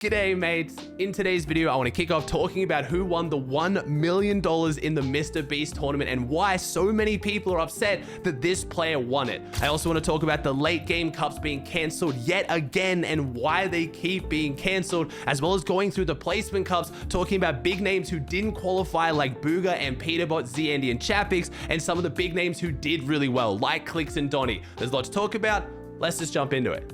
G'day mates, in today's video I want to kick off talking about who won the $1 million in the Mr. Beast tournament and why so many people are upset that this player won it. I also want to talk about the late game cups being cancelled yet again and why they keep being cancelled, as well as going through the placement cups, talking about big names who didn't qualify like Bugha and Peterbot, zAndy and Chapix, and some of the big names who did really well like Clicks and Donny. There's a lot to talk about, let's just jump into it.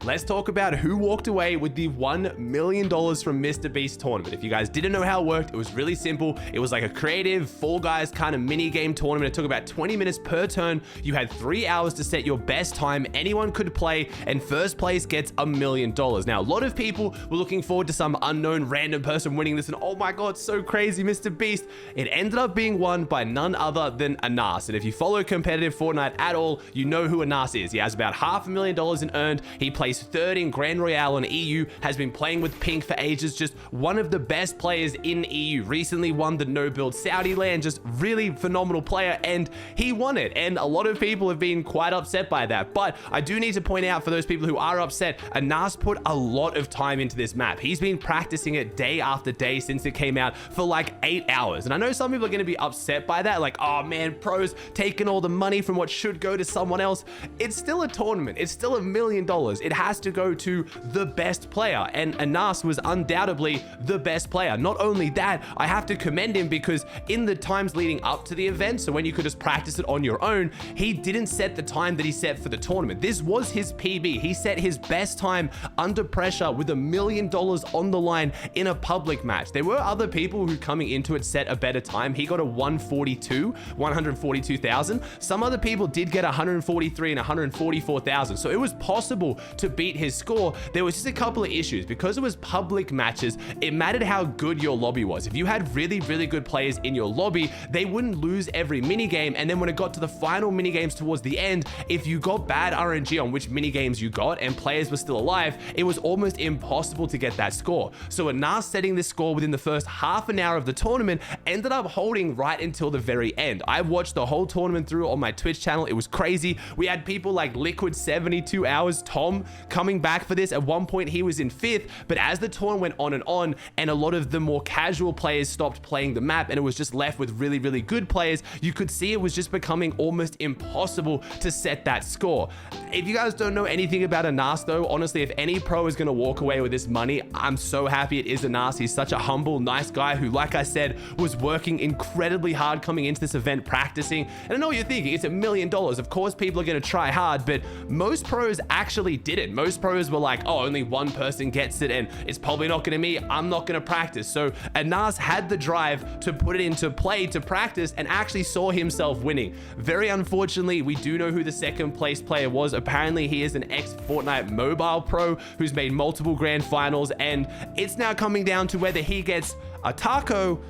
Let's talk about who walked away with the $1 million from Mr. Beast tournament. If you guys didn't know how it worked, it was really simple. It was like a creative Fall Guys kind of mini game tournament. It took about 20 minutes per turn. You had 3 hours to set your best time. Anyone could play, and first place gets $1 million. Now, a lot of people were looking forward to some unknown random person winning this, and oh my God, so crazy, Mr. Beast. It ended up being won by none other than Anas. And if you follow competitive Fortnite at all, you know who Anas is. He has about $500,000 in earned. He plays third in Grand Royale on EU, has been playing with Pink for ages, just one of the best players in EU. Recently won the no build Saudi land, just really phenomenal player, and he won it. And a lot of people have been quite upset by that. But I do need to point out for those people who are upset, Anas put a lot of time into this map. He's been practicing it day after day since it came out for like 8 hours. And I know some people are going to be upset by that, like, oh man, pros taking all the money from what should go to someone else. It's still a tournament. It's still $1 million. It has to go to the best player, and Anas was undoubtedly the best player. Not only that, I have to commend him because in the times leading up to the event, so when you could just practice it on your own, he didn't set the time that he set for the tournament. This was his PB. He set his best time under pressure with $1 million on the line in a public match. There were other people who coming into it set a better time. He got a 142,000. Some other people did get 143 and 144,000. So it was possible to beat his score. There was just a couple of issues. Because it was public matches, it mattered how good your lobby was. If you had really good players in your lobby, they wouldn't lose every minigame, and then when it got to the final minigames towards the end, if you got bad RNG on which minigames you got and players were still alive, it was almost impossible to get that score. So Anas setting this score within the first half an hour of the tournament ended up holding right until the very end. I watched the whole tournament through on my Twitch channel. It was crazy. We had people like Liquid 72 Hours, Tom, coming back for this. At one point he was in 5th, but as the tournament went on and a lot of the more casual players stopped playing the map and it was just left with really good players, you could see it was just becoming almost impossible to set that score. If you guys don't know anything about Anas though, honestly, if any pro is going to walk away with this money, I'm so happy it is Anas. He's such a humble, nice guy who, like I said, was working incredibly hard coming into this event, practicing. And I know what you're thinking, it's $1 million. Of course people are going to try hard, but most pros actually did it. Most pros were like, oh, only one person gets it and it's probably not going to me, I'm not going to practice. So Anas had the drive to put it into play to practice and actually saw himself winning. Very unfortunately, we do know who the second place player was. Apparently he is an ex-Fortnite mobile pro who's made multiple grand finals, and it's now coming down to whether he gets a taco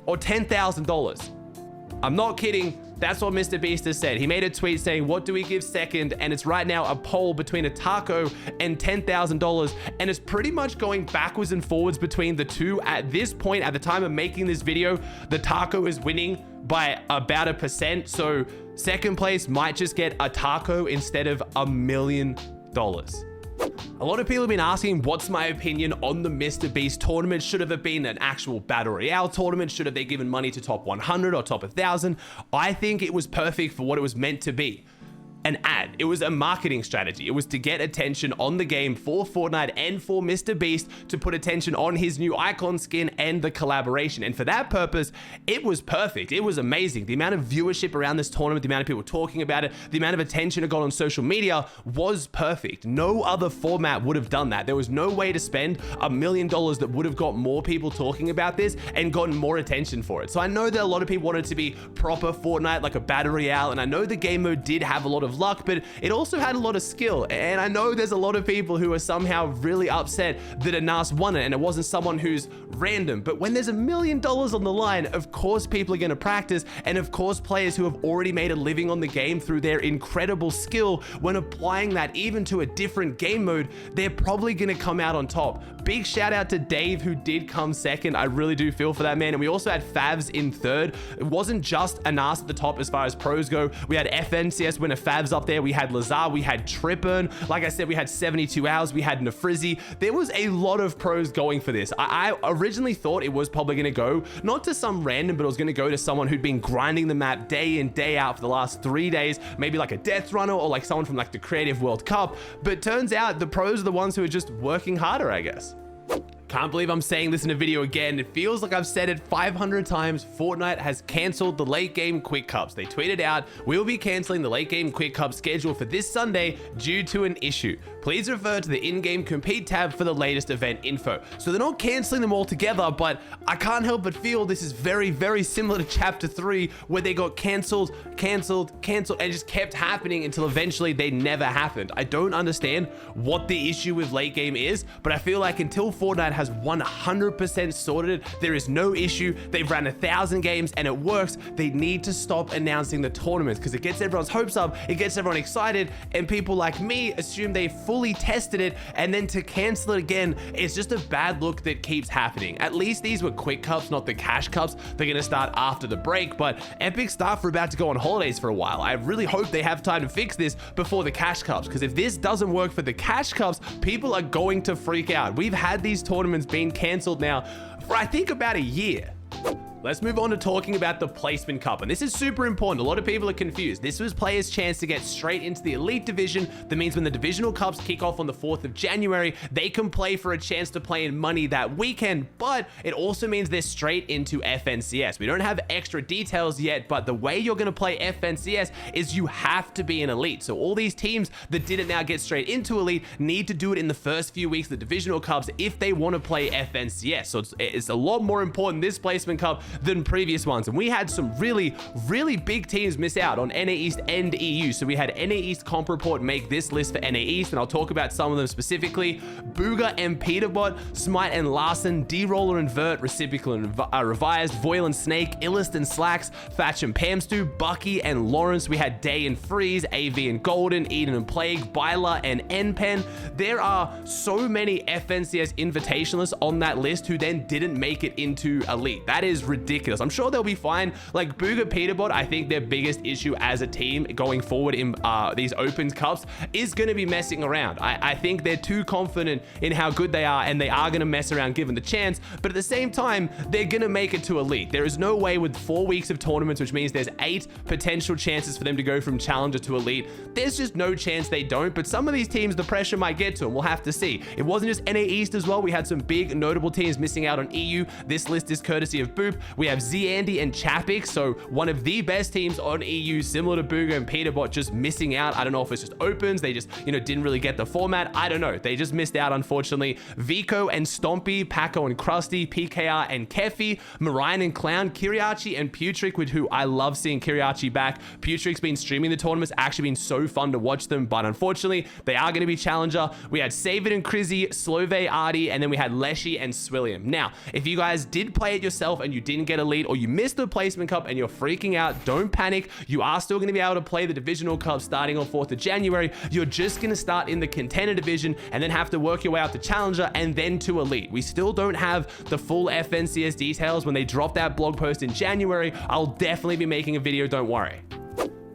or $10,000. I'm not kidding. That's what Mr. Beast has said. He made a tweet saying, what do we give second? And it's right now a poll between a taco and $10,000. And it's pretty much going backwards and forwards between the two. At this point, at the time of making this video, the taco is winning by about 1%. So second place might just get a taco instead of $1 million. A lot of people have been asking what's my opinion on the Mr. Beast tournament. Should have it been an actual battle royale tournament? Should have they given money to top 100 or top 1,000? I think it was perfect for what it was meant to be. An ad. It was a marketing strategy. It was to get attention on the game for Fortnite and for Mr. Beast, to put attention on his new icon skin and the collaboration. And for that purpose, it was perfect. It was amazing. The amount of viewership around this tournament, the amount of people talking about it, the amount of attention it got on social media was perfect. No other format would have done that. There was no way to spend $1 million that would have got more people talking about this and gotten more attention for it. So I know that a lot of people wanted it to be proper Fortnite, like a battle royale, and I know the game mode did have a lot of luck, but it also had a lot of skill. And I know there's a lot of people who are somehow really upset that Anas won it and it wasn't someone who's random. But when there's $1 million on the line, of course people are going to practice, and of course players who have already made a living on the game through their incredible skill, when applying that even to a different game mode, they're probably going to come out on top. Big shout out to Dave who did come second. I really do feel for that man. And we also had Favs in third. It wasn't just Anas at the top as far as pros go. We had FNCS winner Favs Ravs up there. We had Lazar, we had Trippin. Like I said, we had 72 Hours, we had Nafrizzi. There was a lot of pros going for this. I originally thought it was probably going to go not to some random, but it was going to go to someone who'd been grinding the map day in, day out for the last 3 days, maybe like a Death Runner or like someone from like the Creative World Cup. But turns out the pros are the ones who are just working harder, I guess. Can't believe I'm saying this in a video again. It feels like I've said it 500 times. Fortnite has canceled the late game quick cups. They tweeted out, "We will be canceling the late game quick cup schedule for this Sunday due to an issue. Please refer to the in-game compete tab for the latest event info." So they're not canceling them altogether, but I can't help but feel this is very, very similar to Chapter 3, where they got canceled, and it just kept happening until eventually they never happened. I don't understand what the issue with late game is, but I feel like until Fortnite has 100% sorted it, there is no issue. They've ran 1,000 games and it works. They need to stop announcing the tournaments because it gets everyone's hopes up, it gets everyone excited, and people like me assume they fully tested it, and then to cancel it again, it's just a bad look that keeps happening. At least these were quick cups, not the cash cups. They're gonna start after the break, but Epic staff are about to go on holidays for a while. I really hope they have time to fix this before the cash cups, because if this doesn't work for the cash cups, people are going to freak out. We've had these tournaments being canceled now for I think about a year. Let's move on to talking about the Placement Cup, and this is super important. A lot of people are confused. This was players' chance to get straight into the Elite Division. That means when the Divisional Cups kick off on the 4th of January, they can play for a chance to play in money that weekend, but it also means they're straight into FNCS. We don't have extra details yet, but the way you're going to play FNCS is you have to be an Elite. So all these teams that didn't now get straight into Elite need to do it in the first few weeks of the Divisional Cups if they want to play FNCS. So it's a lot more important, this Placement Cup, than previous ones. And we had some really big teams miss out on NA East and EU. So we had NA East Comp Report make this list for NA East, and I'll talk about some of them specifically. Bugha and Peterbot, Smite and Larson, D-Roller and Vert, Reciprocal and Revised, Voil and Snake, Illist and Slacks, Fatch and Pamstu, Bucky and Lawrence. We had Day and Freeze, AV and Golden, Eden and Plague, Byla and Npen. There are so many FNCS invitationalists on that list who then didn't make it into Elite. That is ridiculous. I'm sure they'll be fine. Like Bugha Peterbot, I think their biggest issue as a team going forward in these Open Cups is going to be messing around. I think they're too confident in how good they are, and they are going to mess around given the chance, but at the same time, they're going to make it to Elite. There is no way with 4 weeks of tournaments, which means there's 8 potential chances for them to go from Challenger to Elite. There's just no chance they don't, but some of these teams, the pressure might get to them. We'll have to see. It wasn't just NA East as well. We had some big notable teams missing out on EU. This list is courtesy of Boop. We have zAndy and Chapix, so one of the best teams on EU, similar to Bugha and Peterbot, just missing out. I don't know if it's just opens, they just, didn't really get the format. I don't know. They just missed out, unfortunately. Vico and Stompy, Paco and Krusty, PKR and Kefi, Marion and Clown, Kiryache and Putrick, with who I love seeing Kiryache back. Putrick's been streaming the tournaments, actually been so fun to watch them, but unfortunately, they are going to be Challenger. We had Save It and Crizzy, Slove Artie, and then we had Leshy and Swilliam. Now, if you guys did play it yourself and you didn't get Elite, or you missed the Placement Cup and you're freaking out, don't panic. You are still going to be able to play the Divisional Cup starting on 4th of January. You're just going to start in the Contender Division and then have to work your way out to Challenger and then to Elite. We still don't have the full FNCS details. When they drop that blog post in January, I'll definitely be making a video, don't worry.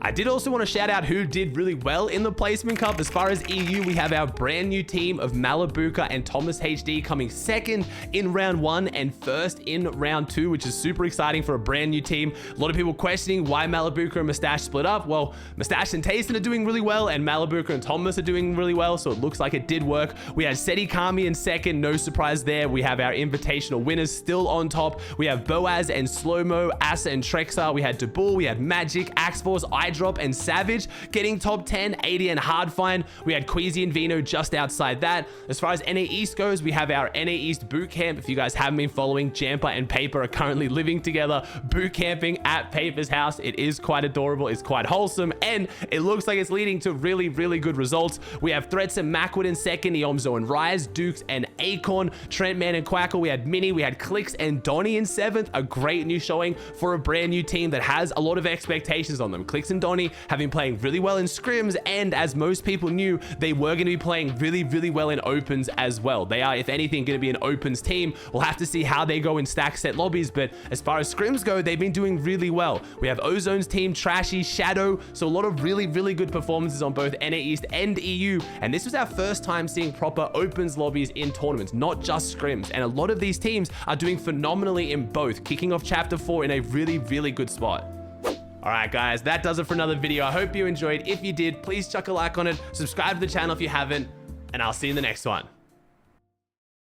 I did also want to shout out who did really well in the Placement Cup. As far as EU, we have our brand new team of Malabuka and Thomas HD coming 2nd in round 1 and 1st in round 2, which is super exciting for a brand new team. A lot of people questioning why Malabuka and Mustache split up. Well, Mustache and Tayson are doing really well, and Malabuka and Thomas are doing really well, so it looks like it did work. We had Seti Kami in 2nd, no surprise there. We have our invitational winners still on top. We have Boaz and Slowmo, Asa and Trexar. We had Dabul, we had Magic, Axforce, Drop and Savage getting top 10, 80 and Hardfine. We had Queasy and Vino just outside that. As far as NA East goes, we have our NA East boot camp. If you guys haven't been following, Jamper and Paper are currently living together, boot camping at Paper's house. It is quite adorable, it's quite wholesome, and it looks like it's leading to really good results. We have Threats and Macwood in 2nd, Eomzo and Rise, Dukes and Acorn, Trentman and Quackle. We had Mini, we had Clicks and Donnie in 7th. A great new showing for a brand new team that has a lot of expectations on them. Clicks and and Donnie have been playing really well in scrims, and as most people knew, they were going to be playing really, really well in opens as well. They are, if anything, going to be an opens team. We'll have to see how they go in stack set lobbies, but as far as scrims go, they've been doing really well. We have Ozone's team, Trashy, Shadow, so a lot of really, really good performances on both NA East and EU, and this was our first time seeing proper opens lobbies in tournaments, not just scrims, and a lot of these teams are doing phenomenally in both, kicking off Chapter 4 in a really, really good spot. All right, guys, that does it for another video. I hope you enjoyed. If you did, please chuck a like on it, subscribe to the channel if you haven't, and I'll see you in the next one.